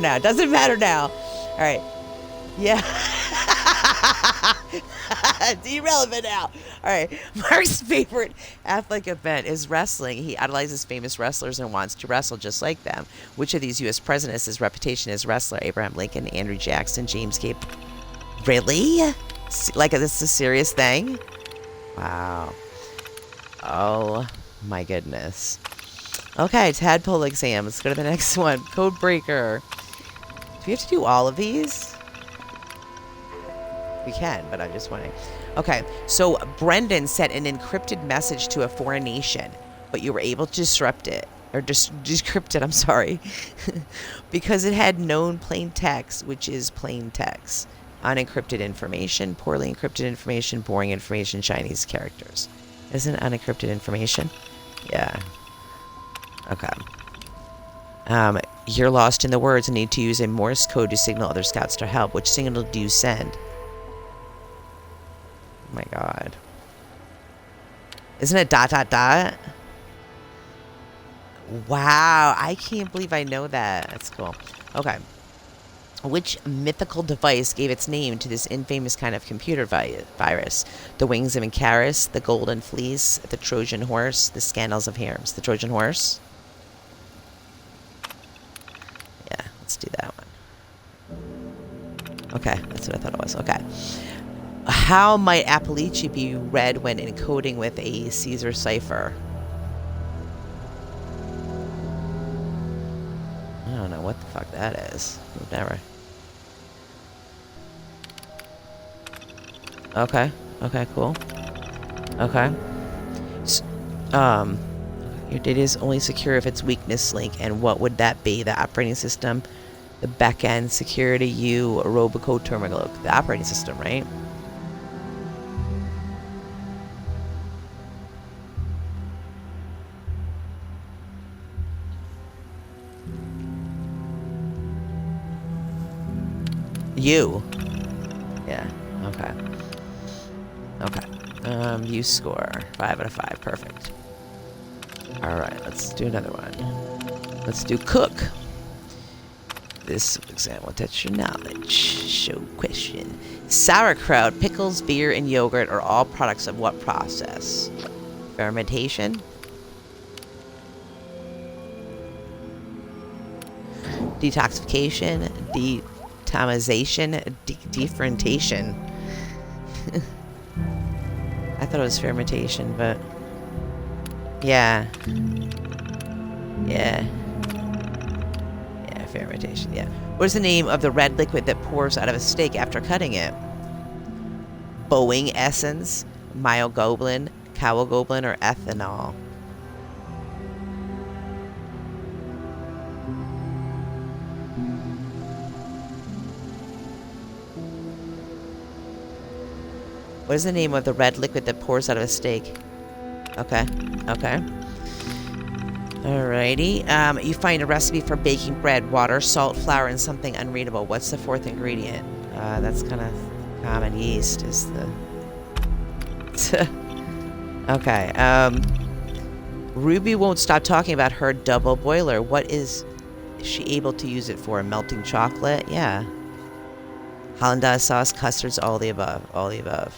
now. It doesn't matter now. All right. Yeah. It's irrelevant now. All right. Mark's favorite athletic event is wrestling. He idolizes famous wrestlers and wants to wrestle just like them. Which of these U.S. presidents has reputation as wrestler? Abraham Lincoln, Andrew Jackson, James K. Really? Like this is a serious thing? Wow. Oh my goodness. Okay, tadpole exam. Let's go to the next one. Code breaker. Do we have to do all of these? We can, but I'm just wondering. Okay, so Brendan sent an encrypted message to a foreign nation, but you were able to disrupt it, or decrypt it, I'm sorry, because it had known plain text, which is plain text. Unencrypted information, poorly encrypted information, boring information, Chinese characters. Isn't it unencrypted information? Yeah. Okay. You're lost in the words and need to use a Morse code to signal other scouts to help. Which signal do you send? Oh my god. Isn't it ... Wow, I can't believe I know that. That's cool. Okay. Which mythical device gave its name to this infamous kind of computer virus? The wings of Icarus, the golden fleece, the Trojan horse, the scandals of Hermes. The Trojan horse? Yeah, let's do that one. Okay, that's what I thought it was. Okay. How might Appalachia be read when encoding with a Caesar cipher? I don't know what the fuck that is. Never. Okay. Okay, cool. Okay. Your data is only secure if it's weakness link, and what would that be? The operating system, the backend, security, you, Roboco terminal. The operating system, right? You. Yeah. Okay. Okay. You score 5 out of 5. Perfect. Alright, let's do another one. Let's do cook. This exam will test your knowledge. Show question. Sauerkraut, pickles, beer, and yogurt are all products of what process? Fermentation? Detoxification? Detomization? Defermentation? I thought it was fermentation, but... Yeah. Yeah. Yeah, fermentation, yeah. What is the name of the red liquid that pours out of a steak after cutting it? Boeing essence, myoglobin, cowglobin, or ethanol? What is the name of the red liquid that pours out of a steak? Okay. Okay. Alrighty. You find a recipe for baking bread, water, salt, flour, and something unreadable. What's the fourth ingredient? That's kind of common. Yeast is the... Okay. Ruby won't stop talking about her double boiler. What is she able to use it for? Melting chocolate? Yeah. Hollandaise sauce, custards, all the above. All the above.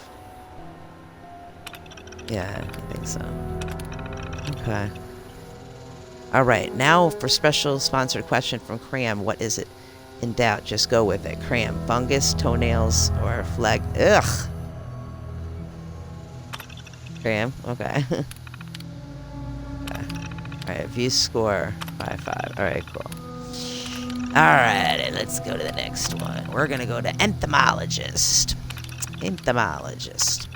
Yeah, I think so. Okay. Alright, now for special sponsored question from Cram. What is it? In doubt, just go with it. Cram. Fungus, toenails, or flag... Ugh! Cram? Okay. Okay. Alright, view score 5-5. Alright, cool. Alright, let's go to the next one. We're gonna go to Entomologist. Entomologist.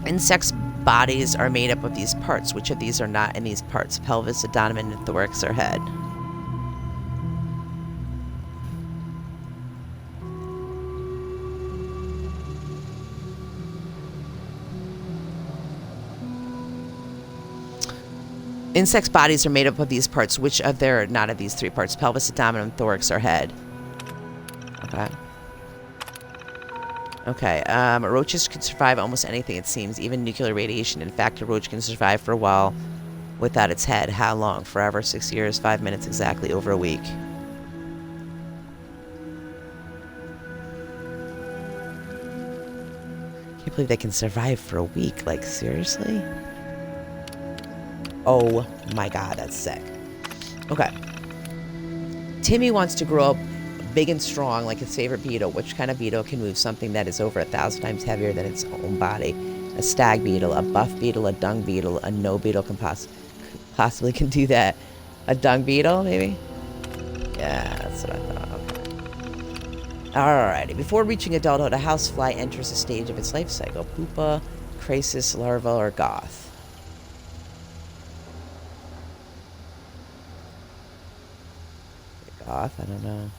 Insects' bodies are made up of these parts. Which of these are not in these parts? Pelvis, abdomen, thorax, or head? Insects' bodies are made up of these parts. Which of there are not of these three parts? Pelvis, abdomen, thorax, or head? Okay. Okay, roaches can survive almost anything, it seems, even nuclear radiation. In fact, a roach can survive for a while without its head. How long? Forever, 6 years, 5 minutes exactly, over a week. Can't believe they can survive for a week. Like, seriously? Oh my god, that's sick. Okay. Timmy wants to grow up big and strong like his favorite beetle. Which kind of beetle can move something that is over 1,000 times heavier than its own body? A stag beetle, a buff beetle, a dung beetle, a no beetle can possibly can do that. A dung beetle, maybe? Yeah, that's what I thought. Okay. Alrighty. Before reaching adulthood, a housefly enters a stage of its life cycle. Pupa, crisis, larva, or goth. Goth? I don't know.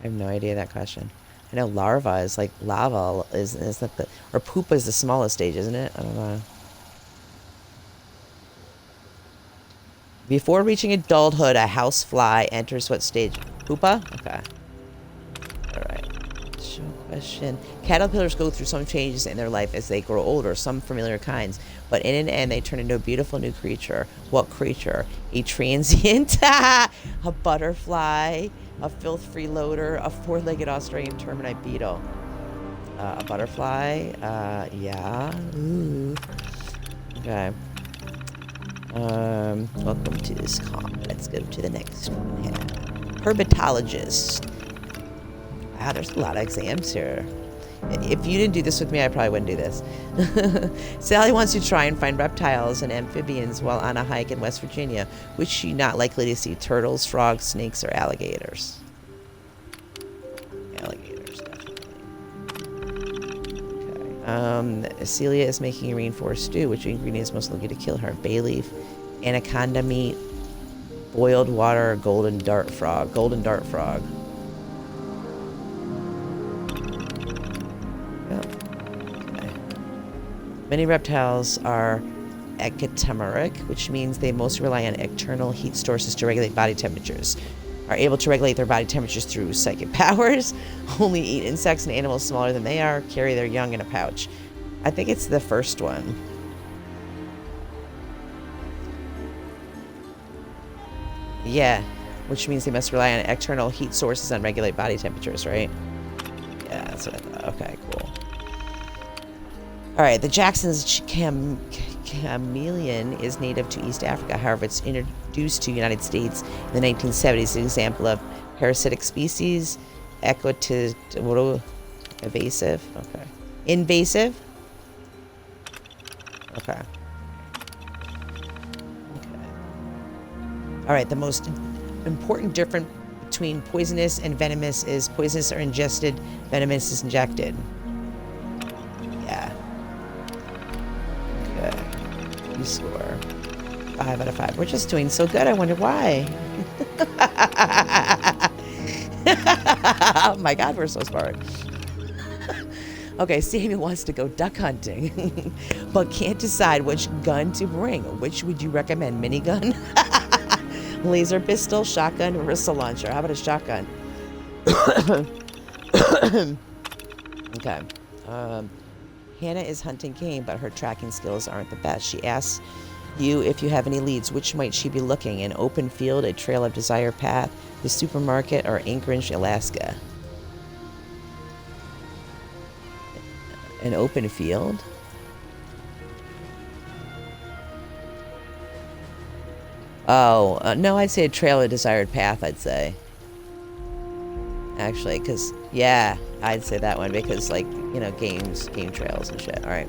I have no idea that question. I know larva is like lava. Is that the... Or pupa is the smallest stage, isn't it? I don't know. Before reaching adulthood, a housefly enters what stage? Pupa? Okay. Alright. Show question. Caterpillars go through some changes in their life as they grow older, some familiar kinds. But in an end, they turn into a beautiful new creature. What creature? A transient, a butterfly, a filth freeloader, a four-legged Australian termite beetle. A butterfly? Yeah. Ooh. Okay. Welcome to this comment. Let's go to the next one here. Hermetologist. Wow, there's a lot of exams here. If you didn't do this with me, I probably wouldn't do this. Sally wants to try and find reptiles and amphibians while on a hike in West Virginia, which she's not likely to see turtles, frogs, snakes, or alligators. Alligators, definitely. Okay. Celia is making a rainforest stew. Which ingredient is most likely to kill her? Bay leaf, anaconda meat, boiled water, golden dart frog. Golden dart frog. Many reptiles are ectotemeric, which means they most rely on external heat sources to regulate body temperatures. Are able to regulate their body temperatures through psychic powers, only eat insects and animals smaller than they are, carry their young in a pouch. I think it's the first one. Yeah, which means they must rely on external heat sources and regulate body temperatures, right? Yeah, that's what I thought. Okay, cool. Alright, the Jackson's chameleon is native to East Africa. However, it's introduced to the United States in the 1970s. An example of parasitic species. Evasive? Okay. Invasive? Okay. Alright, the most important difference between poisonous and venomous is poisonous are ingested, venomous is injected. Yeah. You score 5 out of 5. We're just doing so good. I wonder why. Oh my god, we're so smart. Okay, Samuel wants to go duck hunting, but can't decide which gun to bring. Which would you recommend? Minigun, laser pistol, shotgun, or missile launcher? How about a shotgun? Okay. Hannah is hunting game, but her tracking skills aren't the best. She asks you if you have any leads. Which might she be looking? An open field, a trail of desired path, the supermarket, or Anchorage, Alaska? An open field? Oh, no, I'd say a trail of desired path, I'd say. Actually, because, yeah, I'd say that one because, like, you know, game trails and shit. All right.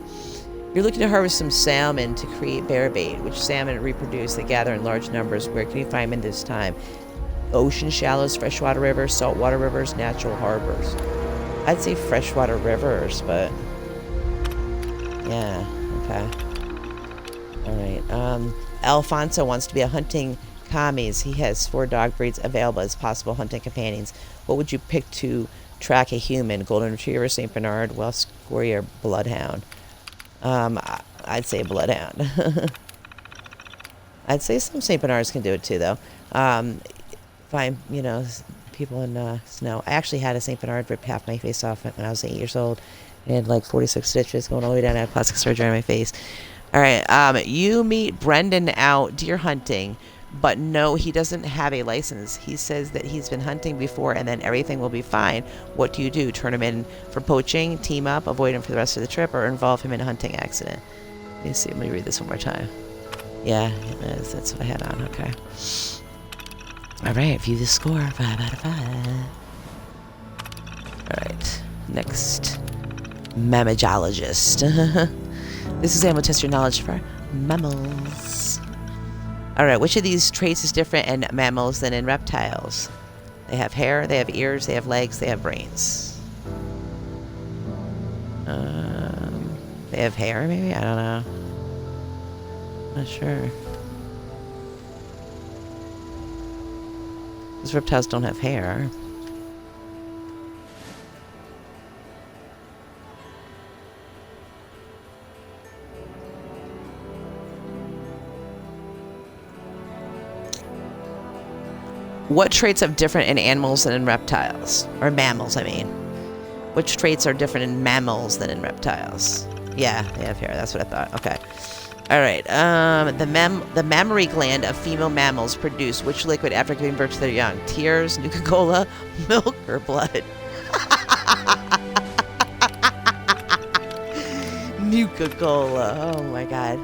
You're looking to harvest some salmon to create bear bait. Which salmon reproduce? They gather in large numbers. Where can you find them this time? Ocean shallows, freshwater rivers, saltwater rivers, natural harbors. I'd say freshwater rivers, but yeah, okay. All right. Alfonso wants to be a hunting commies. He has 4 dog breeds available as possible hunting companions. What would you pick to track a human? Golden Retriever, St. Bernard, Welsh Corgi, or Bloodhound? I'd say Bloodhound. I'd say some St. Bernards can do it too, though. Find, you know, people in snow. I actually had a St. Bernard rip half my face off when I was 8 years old. I had like 46 stitches going all the way down. I had plastic surgery on my face. All right. You meet Brendan out deer hunting. But no, he doesn't have a license. He says that he's been hunting before and then everything will be fine. What do? Turn him in for poaching, team up, avoid him for the rest of the trip, or involve him in a hunting accident? Let me see. Let me read this one more time. Yeah, that's what I had on. Okay. All right, view the score. 5 out of 5. All right, next. Mammalologist. This is able to test your knowledge for mammals. All right, which of these traits is different in mammals than in reptiles? They have hair, they have ears, they have legs, they have brains. They have hair, maybe? I don't know. Not sure. Because reptiles don't have hair. What traits are different in animals than in reptiles? Or mammals, I mean. Which traits are different in mammals than in reptiles? Yeah, they have hair. That's what I thought. Okay. All right. The mammary gland of female mammals produce which liquid after giving birth to their young? Tears, Nuka-Cola, milk, or blood? Nuka-Cola. Oh, my God.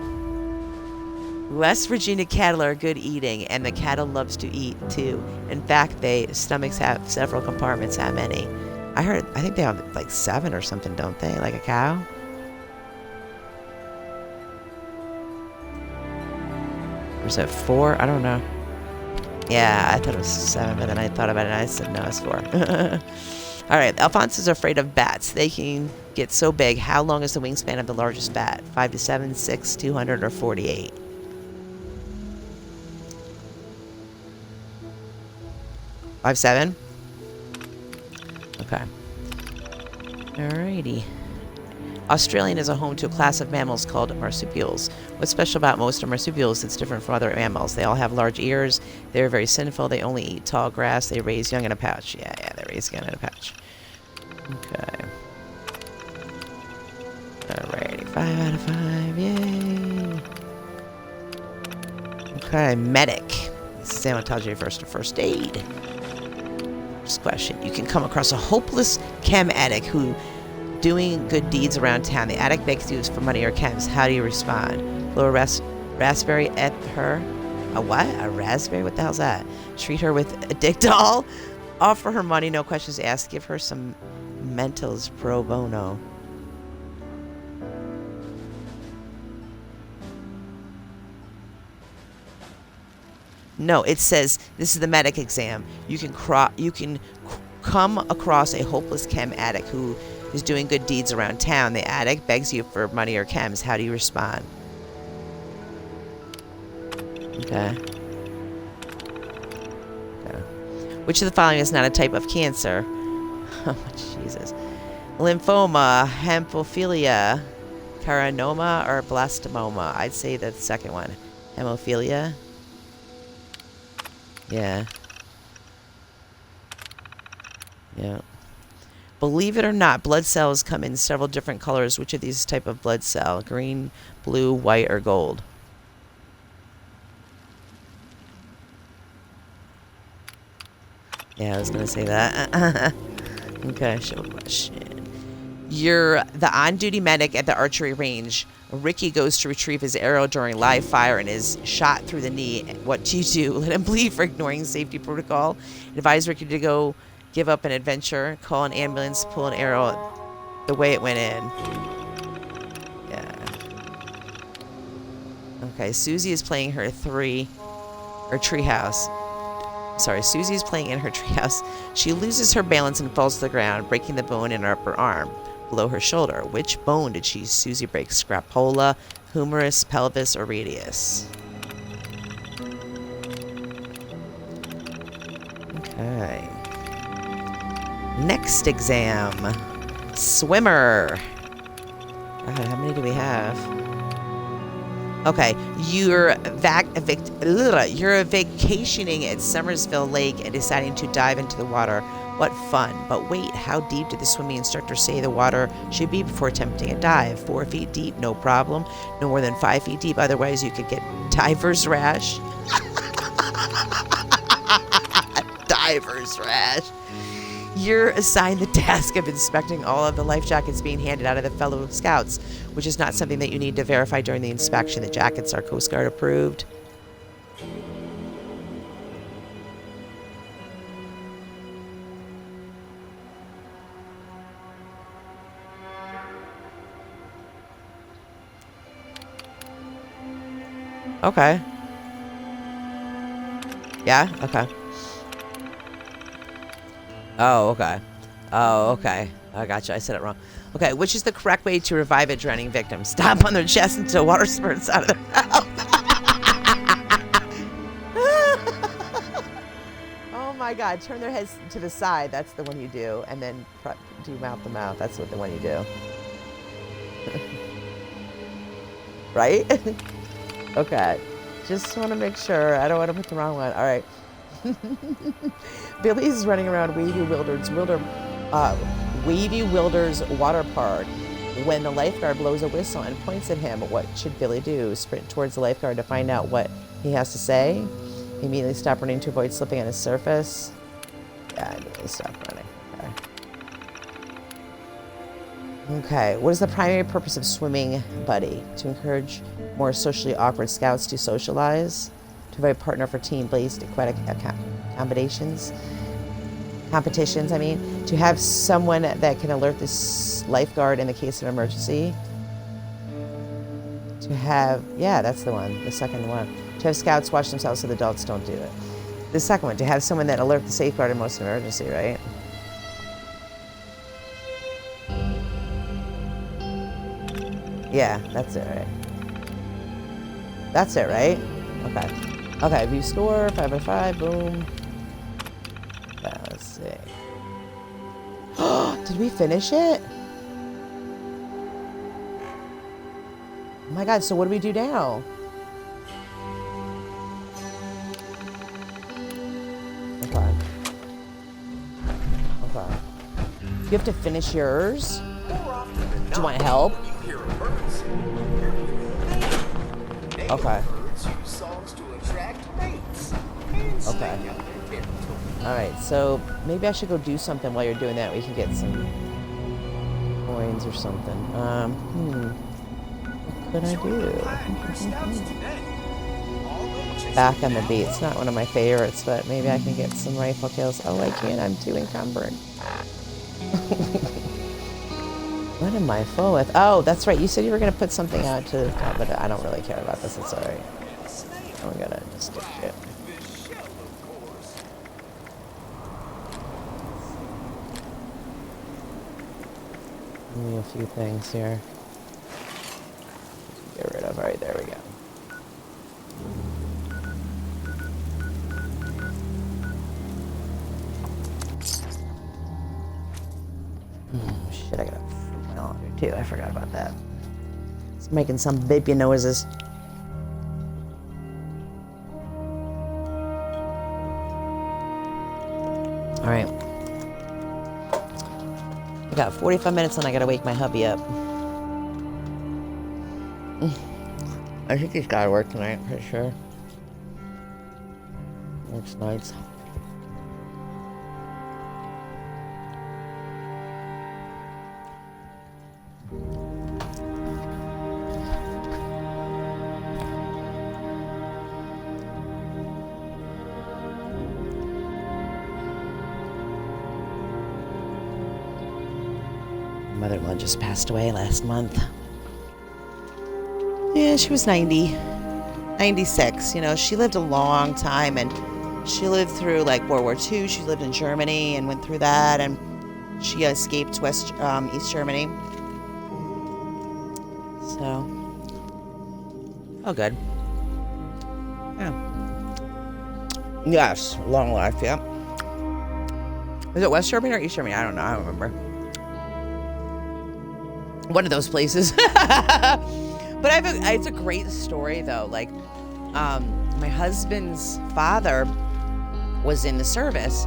West Virginia cattle are good eating, and the cattle loves to eat too. In fact, stomachs have several compartments. How many? I think they have like 7 or something, don't they? Like a cow? Or is it 4? I don't know. Yeah, I thought it was 7, but then I thought about it and I said no, it's 4. All right, Alphonse is afraid of bats. They can get so big. How long is the wingspan of the largest bat? 5 to 7, 6, 200, or 48? 5'7"? Okay. Alrighty. Australian is a home to a class of mammals called Marsupials. What's special about most of marsupials that's different from other mammals? They all have large ears. They're very sinful. They only eat tall grass. They raise young in a pouch. Yeah, they raise young in a pouch. Okay. Alrighty. 5 out of 5. Yay. Okay. Medic. This is Hermetologist refers to first aid. Question. You can come across a hopeless chem addict who doing good deeds around town. The addict begs you for money or chems. How do you respond? Blow a raspberry at her. A what? A raspberry? What the hell's that? Treat her with a dick doll. Offer her money, no questions asked. Give her some Mentos pro bono. No, it says this is the medic exam. You can come across a hopeless chem addict who is doing good deeds around town. The addict begs you for money or chems. How do you respond? Okay. Which of the following is not a type of cancer? Oh, Jesus. Lymphoma, hemophilia, carcinoma, or blastoma? I'd say the second one. Hemophilia. Yeah. Yeah. Believe it or not, blood cells come in several different colors. Which of these is type of blood cell? Green, blue, white, or gold? Yeah, I was going to say that. Okay, show question. You're the on-duty medic at the archery range. Ricky goes to retrieve his arrow during live fire and is shot through the knee. What do? Let him bleed for ignoring safety protocol. Advise Ricky to go give up an adventure. Call an ambulance. Pull an arrow the way it went in. Yeah. Okay, Susie is playing her treehouse. Sorry, Susie is playing in her treehouse. She loses her balance and falls to the ground, breaking the bone in her upper arm. Below her shoulder. Which bone did Susie break? Scapula, humerus, pelvis, or radius? Okay. Next exam. Swimmer. God, how many do we have? Okay, you're vacationing at Summersville Lake and deciding to dive into the water. What fun. But wait, how deep did the swimming instructor say the water should be before attempting a dive? 4 feet deep, no problem. No more than 5 feet deep, otherwise you could get diver's rash. survivor's rash. You're assigned the task of inspecting all of the life jackets being handed out of the fellow scouts, which is not something that you need to verify during the inspection. The jackets are Coast Guard approved. Okay. Yeah? Okay. Oh, okay. Oh, okay. I gotcha. I said it wrong. Okay, which is the correct way to revive a drowning victim? Stomp on their chest until water spurts out of their mouth. Oh my God. Turn their heads to the side. That's the one you do. And then do mouth to mouth. That's what the one you do. Right? Okay. Just want to make sure. I don't want to put the wrong one. All right. Billy's running around Wavy Wilder's water park when the lifeguard blows a whistle and points at him. What should Billy do? Sprint towards the lifeguard to find out what he has to say? Immediately stop running to avoid slipping on his surface? Yeah, immediately stop running. Okay, what is the primary purpose of swimming buddy? To encourage more socially awkward scouts to socialize, to provide a partner for team-based aquatic competitions, to have someone that can alert this lifeguard in the case of emergency, to have, yeah, that's the one, the second one, to have scouts watch themselves so the adults don't do it. The second one, to have someone that alert the safeguard in most emergency, right? Yeah, that's it, right? That's it, right? Okay. Okay, view score, 5 by 5, boom. Yeah, let's see. Did we finish it? Oh my God, so what do we do now? Okay. Okay. You have to finish yours? Do you want help? Okay. Okay. Alright, so maybe I should go do something while you're doing that. We can get some coins or something. What could I do? Back on the beat. It's not one of my favorites, but maybe I can get some rifle kills. Oh, I can't. I'm too encumbered. What am I full with? Oh, that's right. You said you were going to put something out to the top, but I don't really care about this. It's alright. I'm going to just do it. Give me a few things here. Get rid of. Alright, there we go. Shit, I gotta put my laundry too. I forgot about that. It's making some baby noises. Alright. I got 45 minutes and I gotta wake my hubby up. I think he's gotta work tonight, pretty sure. Works nights. Mother-in-law just passed away last month. Yeah, she was 96. You know, she lived a long time, and she lived through like World War II. She lived in Germany and went through that, and she escaped East Germany. So, oh, good. Yeah. Yes, long life. Yeah. Is it West Germany or East Germany? I don't know. I don't remember. One of those places. But it's a great story though. Like, my husband's father was in the service,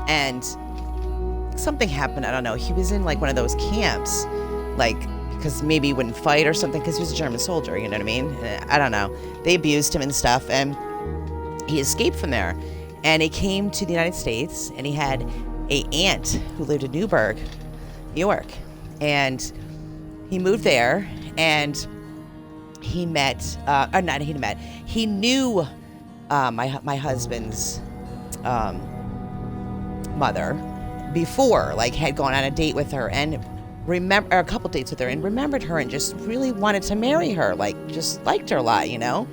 and something happened. I don't know. He was in like one of those camps, like because maybe he wouldn't fight or something because he was a German soldier. You know what I mean? I don't know. They abused him and stuff, and he escaped from there. And he came to the United States, and he had a aunt who lived in Newburgh, New York. And he moved there, and he met, he knew my husband's mother before, like had gone on a date with her and a couple dates with her, and remembered her and just really wanted to marry her, like just liked her a lot, you know.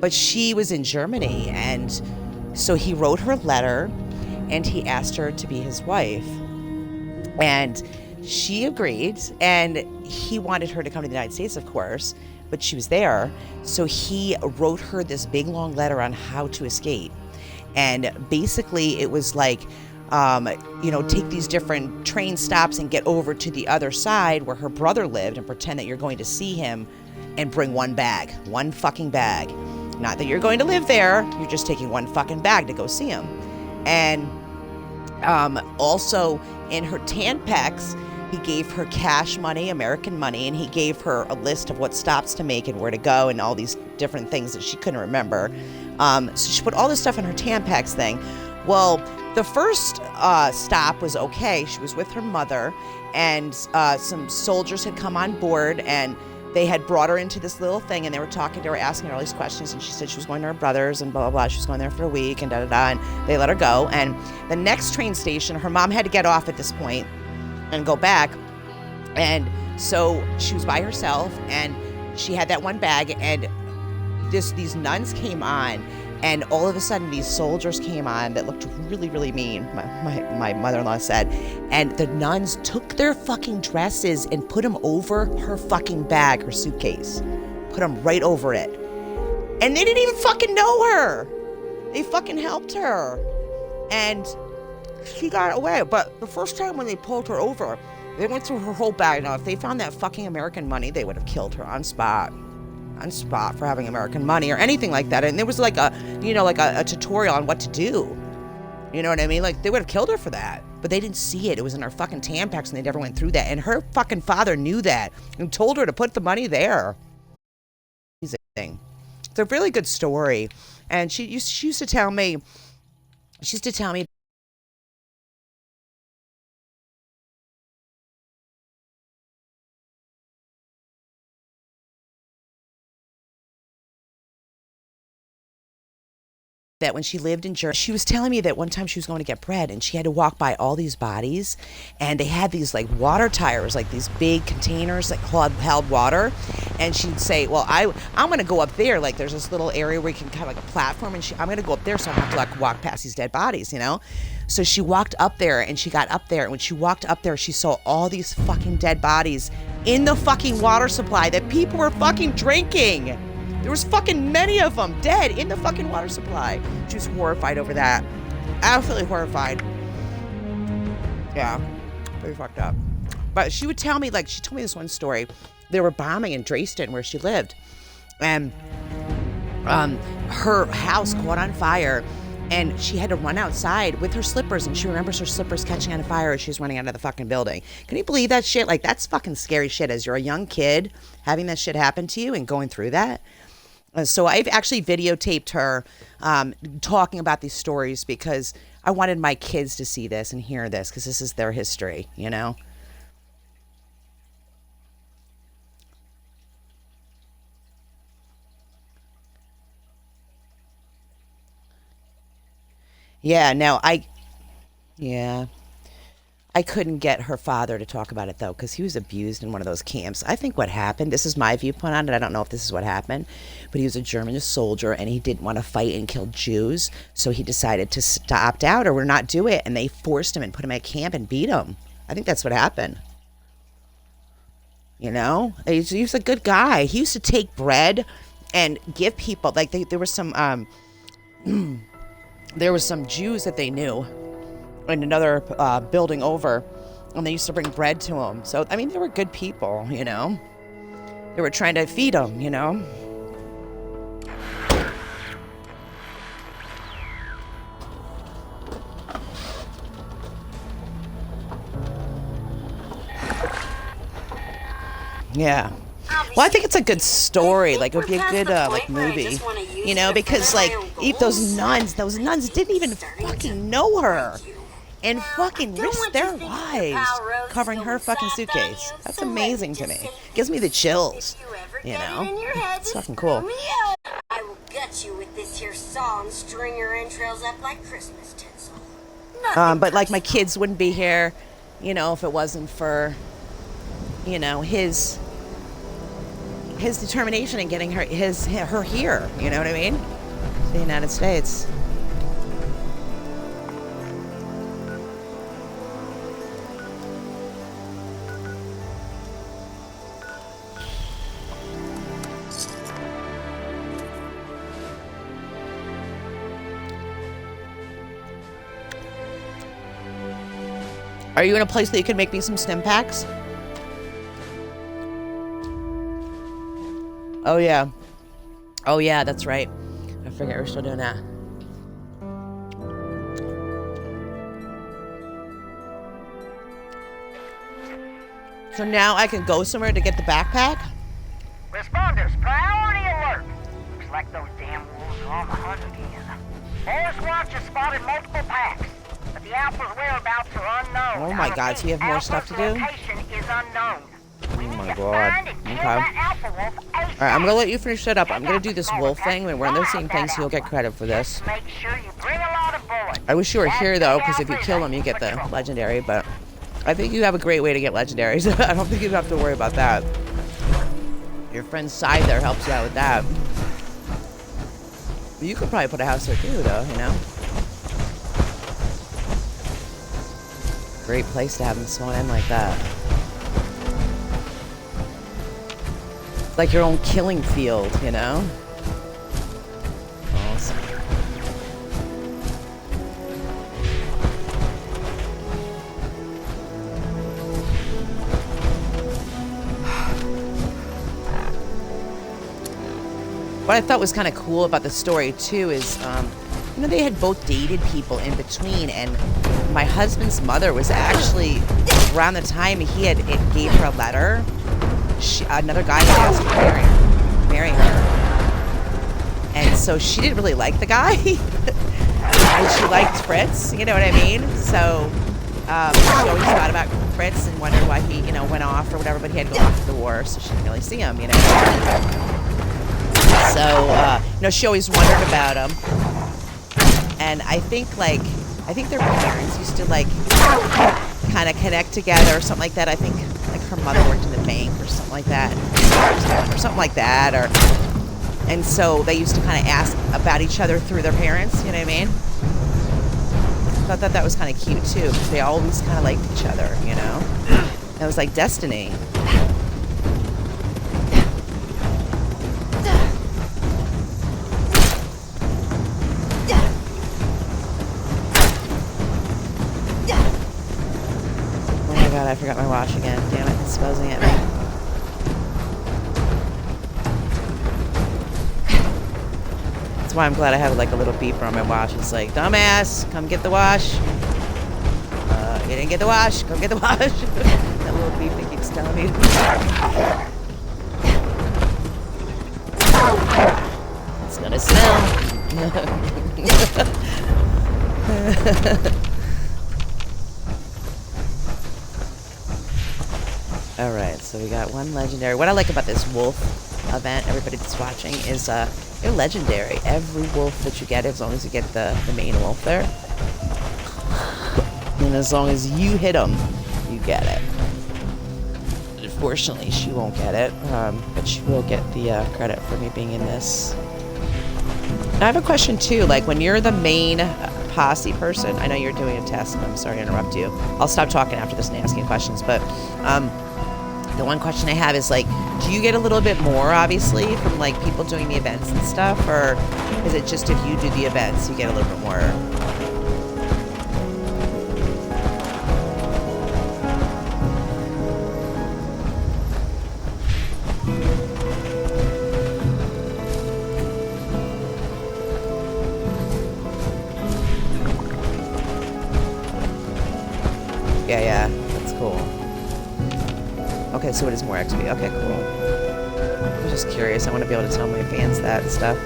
But she was in Germany, and so he wrote her a letter and he asked her to be his wife, and she agreed, and he wanted her to come to the United States, of course, but she was there. So he wrote her this big long letter on how to escape. And basically it was like, take these different train stops and get over to the other side where her brother lived and pretend that you're going to see him and bring one fucking bag. Not that you're going to live there, you're just taking one fucking bag to go see him. And also in her Tampax, he gave her cash money, American money, and he gave her a list of what stops to make and where to go and all these different things that she couldn't remember. So she put all this stuff in her Tampax thing. Well, the first stop was okay. She was with her mother, and some soldiers had come on board, and they had brought her into this little thing, and they were talking to her, asking her all these questions, and she said she was going to her brother's and blah, blah, blah. She was going there for a week and da-da-da, and they let her go. And the next train station, her mom had to get off at this point and go back. And so she was by herself, and she had that one bag, and these nuns came on, and all of a sudden these soldiers came on that looked really, really mean, my mother-in-law said, and the nuns took their fucking dresses and put them over her fucking bag, her suitcase, put them right over it. And they didn't even fucking know her. They fucking helped her. And she got away. But the first time when they pulled her over, they went through her whole bag. Now, if they found that fucking American money, they would have killed her on spot for having American money or anything like that. And there was like a tutorial on what to do. You know what I mean? Like, they would have killed her for that. But they didn't see it. It was in her fucking Tampax, and they never went through that. And her fucking father knew that and told her to put the money there. It's a really good story. And she used to tell me that when she lived in Germany, she was telling me that one time she was going to get bread, and she had to walk by all these bodies, and they had these like water tires, like these big containers that held water. And she'd say, well, I'm going to go up there. Like, there's this little area where you can kind of like a platform, and I'm going to go up there so I don't have to like walk past these dead bodies, you know? So she walked up there, and she got up there, and when she walked up there, she saw all these fucking dead bodies in the fucking water supply that people were fucking drinking. There was fucking many of them dead in the fucking water supply. She was horrified over that. Absolutely horrified. Yeah, pretty fucked up. But she would tell me, like, she told me this one story. They were bombing in Dresden where she lived. And her house caught on fire, and she had to run outside with her slippers, and she remembers her slippers catching on fire as she was running out of the fucking building. Can you believe that shit? Like, that's fucking scary shit as you're a young kid having that shit happen to you and going through that. So I've actually videotaped her talking about these stories because I wanted my kids to see this and hear this, because this is their history, you know? Yeah, no, I couldn't get her father to talk about it, though, because he was abused in one of those camps. I think what happened, this is my viewpoint on it, I don't know if this is what happened, but he was a German soldier, and he didn't want to fight and kill Jews, so he decided to opt out or not do it, and they forced him and put him at camp and beat him. I think that's what happened. You know? He was a good guy. He used to take bread and give people, like, there was some, there was some Jews that they knew in another building over, and they used to bring bread to them. So, I mean, they were good people, you know? They were trying to feed them, you know? Yeah. Well, I think it's a good story. Like, it would be a good like movie, you know, because like Those nuns didn't even fucking know her. And fucking risk their lives covering her fucking suitcase. That's amazing to me. Gives me the chills. You know? It's fucking cool. I will gut you with this here saw and string your entrails up like Christmas tinsel. But like my kids wouldn't be here, you know, if it wasn't for, you know, his determination in getting her here. You know what I mean? To the United States. Are you in a place that you can make me some stim packs? Oh yeah. Oh yeah, that's right. I forget we're still doing that. So now I can go somewhere to get the backpack? Responders, priority alert. Looks like those damn wolves are on the hunt again. Forest Watch has spotted multiple packs, but the alpha's whereabouts are unknown. Oh my god, so you have more stuff to do? Location is unknown. Oh my god. Okay. Alright, I'm gonna let you finish that up. I'm gonna do this wolf thing, and we're in the same thing, so you'll get credit for this. Make sure you bring a lot of bullets. I wish you were here though, because if you kill them, you get the legendary, but I think you have a great way to get legendaries. I don't think you have to worry about that. Your friend Cy there helps you out with that. You could probably put a house there too, though, you know? Great place to have them spawn in like that. Like your own killing field, you know? Awesome. What I thought was kind of cool about the story, too, is, you know, they had both dated people in between, and my husband's mother was actually, around the time he had, it gave her a letter, another guy had asked her to marry her. And so she didn't really like the guy, and she liked Fritz, you know what I mean? So, she always thought about Fritz and wondered why he, you know, went off or whatever, but he had to go off to the war, so she didn't really see him, you know? So, you know, she always wondered about him. And I think their parents used to, like, kind of connect together or something like that. I think, like, her mother worked in the bank or something like that. Or something like that. And so they used to kind of ask about each other through their parents, you know what I mean? So I thought that was kind of cute, too, because they always kind of liked each other, you know? It was like destiny. God, I forgot my watch again. Damn it, it's buzzing at me. That's why I'm glad I have like a little beeper on my watch. It's like, dumbass, come get the wash. You didn't get the wash, come get the wash. That little beep that keeps telling me. It's gonna smell. Alright, so we got one legendary. What I like about this wolf event, everybody that's watching, is they're legendary. Every wolf that you get, as long as you get the main wolf there. And as long as you hit them, you get it. Unfortunately, she won't get it, but she will get the credit for me being in this. I have a question too, like when you're the main posse person, I know you're doing a test, I'm sorry to interrupt you. I'll stop talking after this and asking questions, but the one question I have is, like, do you get a little bit more, obviously, from, like, people doing the events and stuff? Or is it just if you do the events, you get a little bit more? Yeah, that's cool. Okay, so it is more XP. Okay, cool. I'm just curious. I want to be able to tell my fans that and stuff.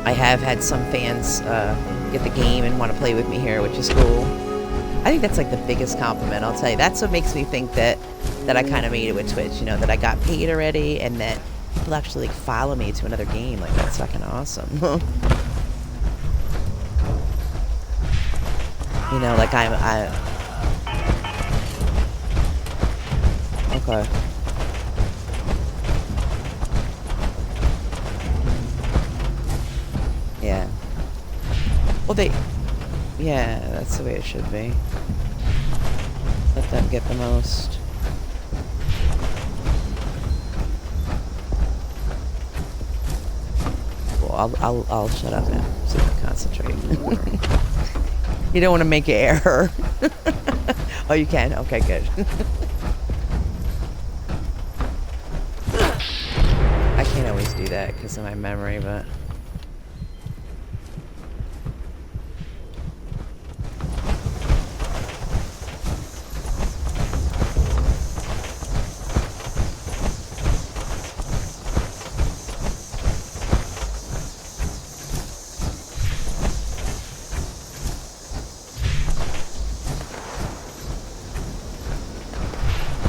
I have had some fans get the game and want to play with me here, which is cool. I think that's like the biggest compliment, I'll tell you. That's what makes me think that I kind of made it with Twitch, you know, that I got paid already and that people actually like follow me to another game. Like, that's fucking awesome. You know, like I okay. Yeah. Well, yeah, that's the way it should be. Let them get the most. Well, I'll shut up now so you can concentrate. You don't want to make an error. Oh, you can? Okay, good. I can't always do that because of my memory, but...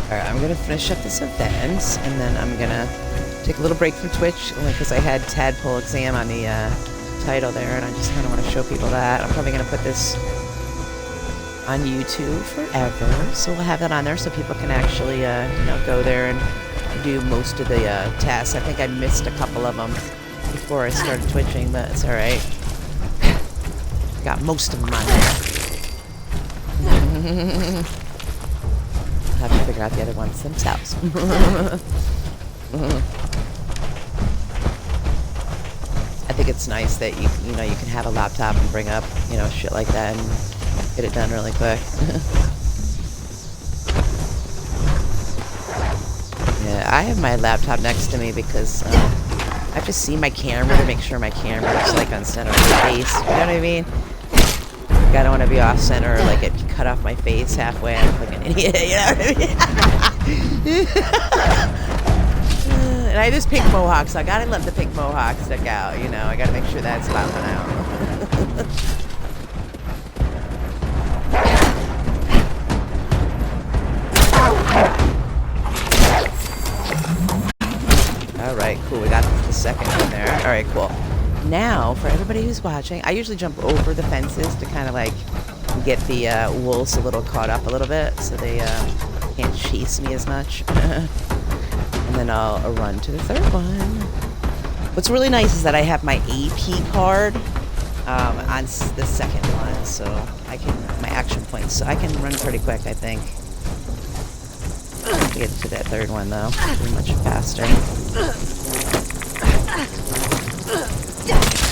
Alright, I'm gonna finish up this event, and then I'm gonna take a little break from Twitch, only because I had Tadpole exam on the title there, and I just kind of want to show people that. I'm probably gonna put this on YouTube forever, so we'll have that on there so people can actually, you know, go there and do most of the tasks. I think I missed a couple of them before I started twitching, but it's alright. Got most of them on there. Have to figure out the other ones themselves. I think it's nice that you know, you can have a laptop and bring up, you know, shit like that and get it done really quick. Yeah, I have my laptop next to me because I have to see my camera to make sure my camera is like on center of the face. You know what I mean? I don't want to be off center or like it cut off my face halfway. I look like an idiot, you know what I mean? And I have this pink mohawk, so I gotta let the pink mohawk stick out, you know. I gotta make sure that's popping out. Alright, cool. We got the second one there. Alright, cool. Now, for everybody who's watching, I usually jump over the fences to kind of like get the wolves a little caught up a little bit so they can't chase me as much. And then I'll run to the third one. What's really nice is that I have my AP card on the second one, so I can, my action points, so I can run pretty quick, I think. To get to that third one though, pretty much faster.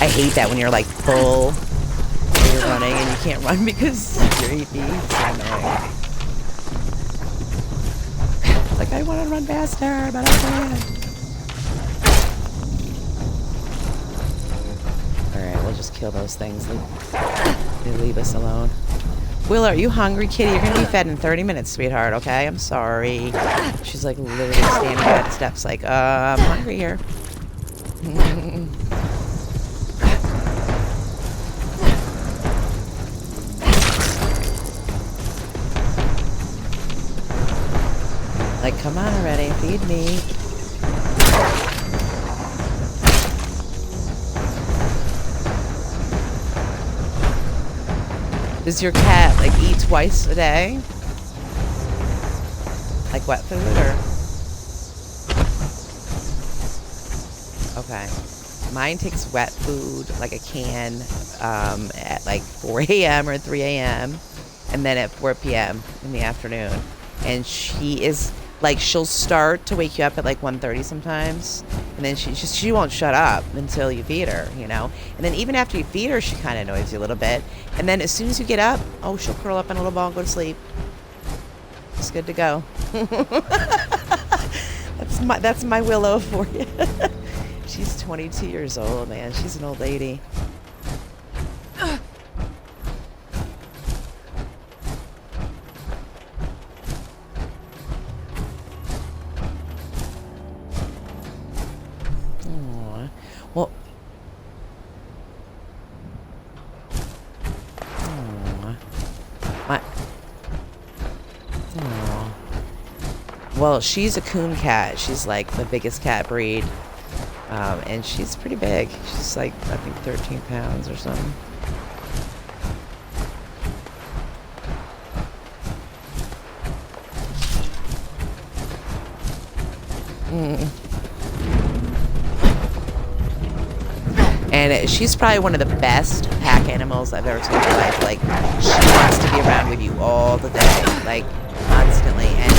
I hate that when you're like full and you're running and you can't run because you're EP. It's so annoying. Like, I want to run faster, but I can't. Alright, we'll just kill those things. They leave us alone. Will, are you hungry, kitty? You're going to be fed in 30 minutes, sweetheart, okay? I'm sorry. She's like literally standing by the steps like, I'm hungry here. Like, come on already, feed me. Does your cat, like, eat twice a day? Like wet food, or? Okay. Mine takes wet food, like a can, at like 4 a.m. or 3 a.m. and then at 4 p.m. in the afternoon. And she is... like, she'll start to wake you up at like 1:30 sometimes, and then she won't shut up until you feed her, you know. And then even after you feed her, she kind of annoys you a little bit. And then as soon as you get up, oh, she'll curl up in a little ball and go to sleep. It's good to go. That's my Willow for you. She's 22 years old, man. She's an old lady. Well, she's a coon cat. She's like the biggest cat breed. And she's pretty big. She's like, I think 13 pounds or something. And she's probably one of the best pack animals I've ever seen in my life. Like, she wants to be around with you all the day, like, constantly. And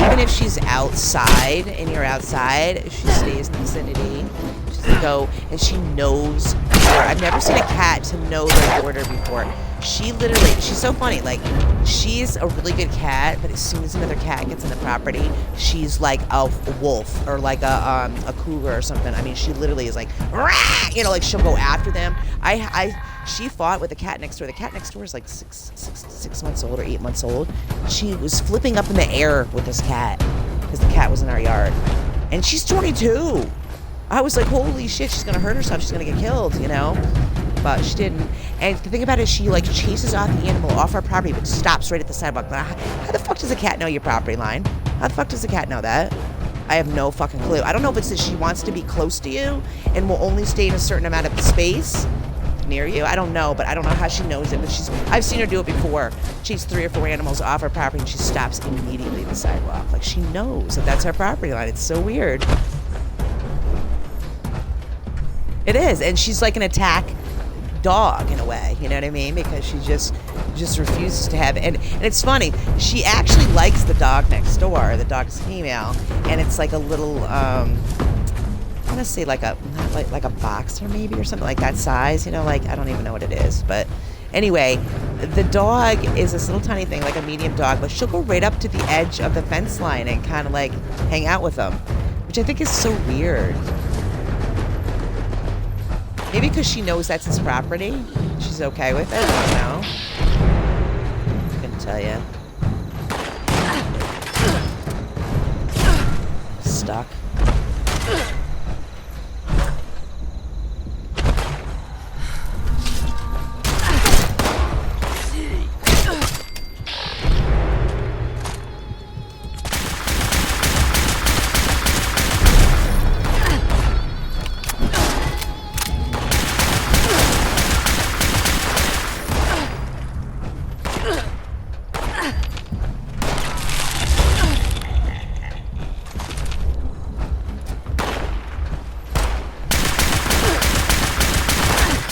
even if she's outside and you're outside, she stays in the vicinity. She doesn't go, and she knows your. I've never seen a cat to know their order before. She literally, she's so funny. Like, she's a really good cat, but as soon as another cat gets in the property, she's like a wolf or like a cougar or something. I mean, she literally is like, rah! You know, like she'll go after them. She fought with the cat next door. The cat next door is like six months old or 8 months old. She was flipping up in the air with this cat because the cat was in our yard, and she's 22. I was like, holy shit, she's gonna hurt herself. She's gonna get killed, you know. But she didn't. And the thing about it is she like chases off the animal off our property, but stops right at the sidewalk. How the fuck does a cat know your property line? How the fuck does a cat know that? I have no fucking clue. I don't know if it's that she wants to be close to you and will only stay in a certain amount of space near you. I don't know, but I don't know how she knows it. But I've seen her do it before. Chase 3 or 4 animals off her property and she stops immediately at the sidewalk. Like she knows that that's her property line. It's so weird. It is, and she's like an attack dog in a way, you know what I mean? Because she just refuses to have it. And it's funny, she actually likes the dog next door. The dog's female, and it's like a little I want to say like a boxer maybe or something like that size, you know, like I don't even know what it is, but anyway, the dog is this little tiny thing, like a medium dog, but she'll go right up to the edge of the fence line and kind of like hang out with them, which I think is so weird. Maybe because she knows that's his property. She's okay with it. I don't know. I couldn't tell you. Stuck.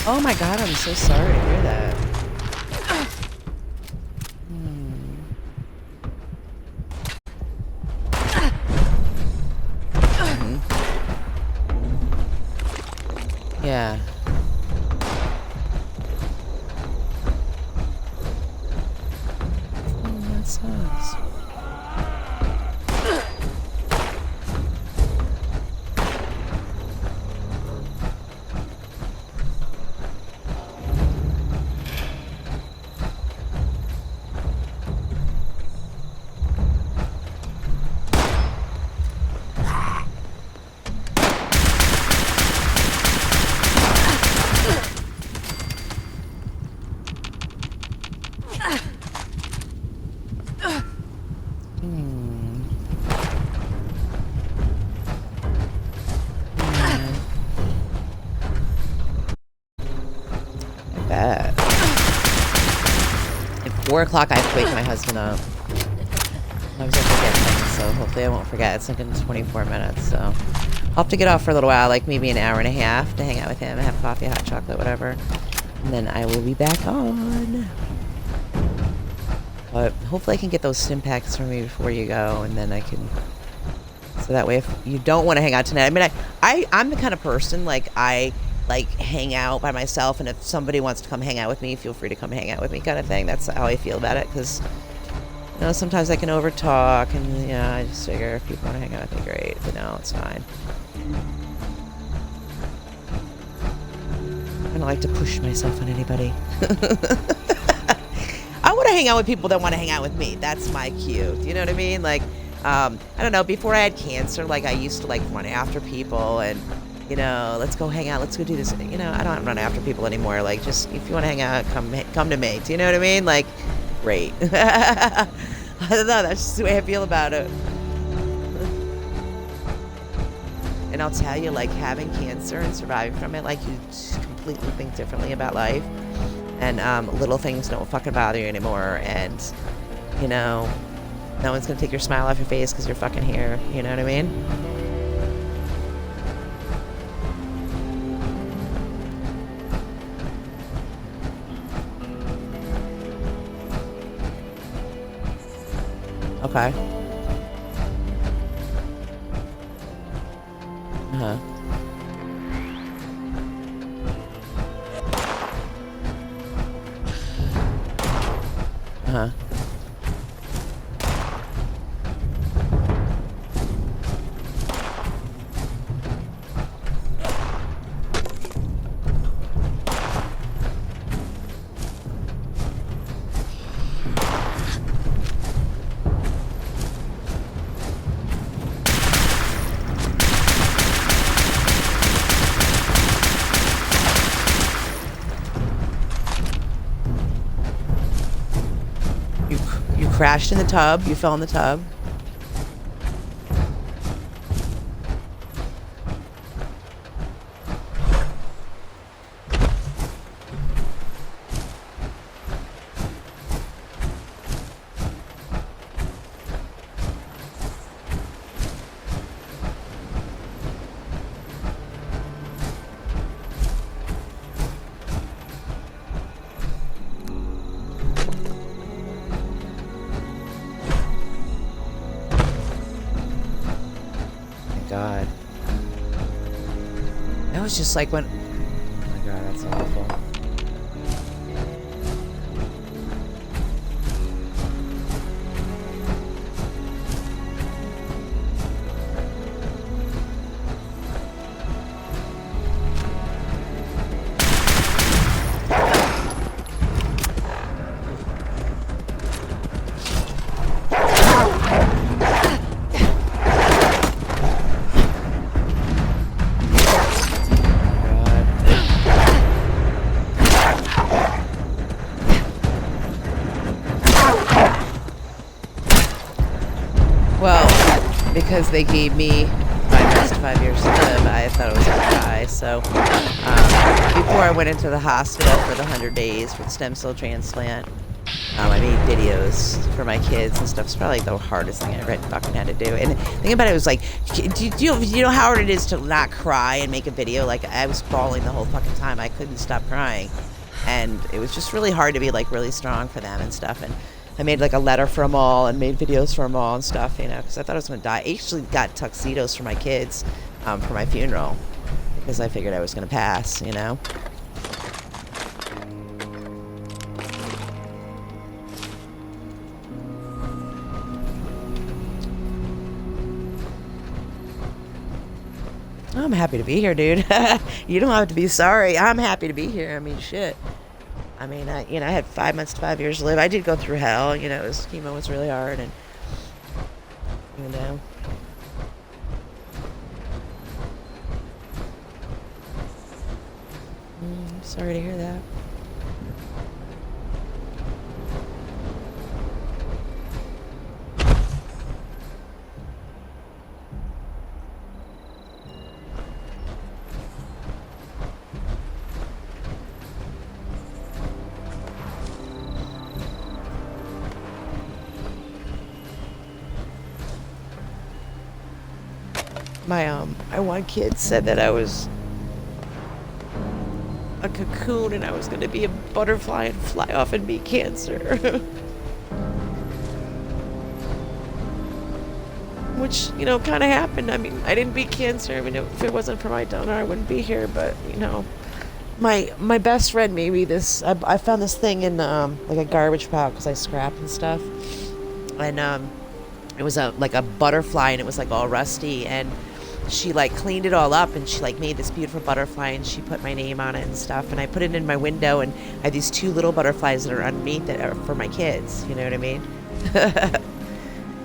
Oh my god, I'm so sorry to hear that. Yeah. That sucks. At 4 o'clock, I have to wake my husband up. I was forget things, so hopefully I won't forget. It's like in 24 minutes, so I'll have to get off for a little while, like maybe an hour and a half to hang out with him, have coffee, hot chocolate, whatever. And then I will be back on. But hopefully I can get those stim packs for me before you go, and then I can... So that way if you don't want to hang out tonight... I mean, I'm the kind of person, like, I... like hang out by myself, and if somebody wants to come hang out with me, feel free to come hang out with me, kind of thing. That's how I feel about it, because you know, sometimes I can over talk, and you know, I just figure if people want to hang out with me, great. If no, it's fine. I don't like to push myself on anybody. I want to hang out with people that want to hang out with me. That's my cue. Do you know what I mean? Like, I don't know, before I had cancer, like I used to like run after people and, you know, let's go hang out, let's go do this. You know, I don't run after people anymore. Like, just, if you want to hang out, come to me. Do you know what I mean? Like, great. I don't know, that's just the way I feel about it. And I'll tell you, like, having cancer and surviving from it, like, you completely think differently about life. And little things don't fucking bother you anymore. And, you know, no one's going to take your smile off your face because you're fucking here. You know what I mean? Okay. Uh-huh. Uh-huh. You crashed in the tub. You fell in the tub. God. That was just like when... Oh my God, that's awful. Well, because they gave me 5 months to 5 years to live, I thought I was going to die. So before I went into the hospital for the 100 days for the stem cell transplant, I made videos for my kids and stuff. It's probably the hardest thing I ever fucking had to do. And the thing about it was like, do you know how hard it is to not cry and make a video? Like, I was bawling the whole fucking time. I couldn't stop crying. And it was just really hard to be like really strong for them and stuff. And I made like a letter for them all and made videos for them all and stuff, you know, because I thought I was going to die. I actually got tuxedos for my kids for my funeral because I figured I was going to pass, you know. I'm happy to be here, dude. You don't have to be sorry. I'm happy to be here. I mean, shit. I mean, I had 5 months to 5 years to live. I did go through hell. You know, chemo was really hard, and you know. I'm sorry to hear that. My one kid said that I was a cocoon and I was going to be a butterfly and fly off and beat cancer. Which, you know, kind of happened. I mean, I didn't beat cancer. I mean, if it wasn't for my donor, I wouldn't be here. But, you know, my best friend made me this. I found this thing in like a garbage pile because I scrap and stuff. And it was like a butterfly and it was like all rusty. And she like cleaned it all up and she like made this beautiful butterfly and she put my name on it and stuff, and I put it in my window, and I have these 2 little butterflies that are underneath that are for my kids, you know what I mean?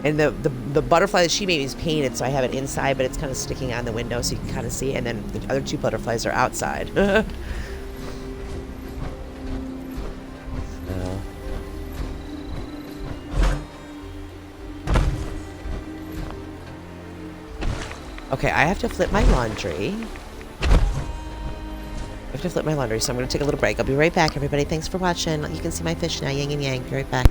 And the butterfly that she made is painted, so I have it inside, but it's kind of sticking on the window so you can kind of see it, and then the other 2 butterflies are outside. Okay, I have to flip my laundry. So I'm going to take a little break. I'll be right back, everybody. Thanks for watching. You can see my fish now. Yang and yang. Be right back.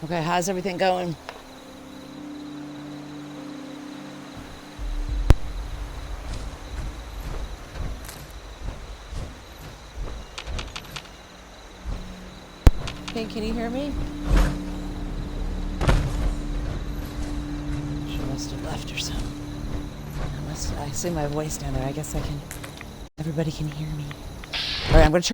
Okay, how's everything going? Pink, can you hear me? She must have left or something. I see my voice down there. I guess everybody can hear me. All right, I'm going to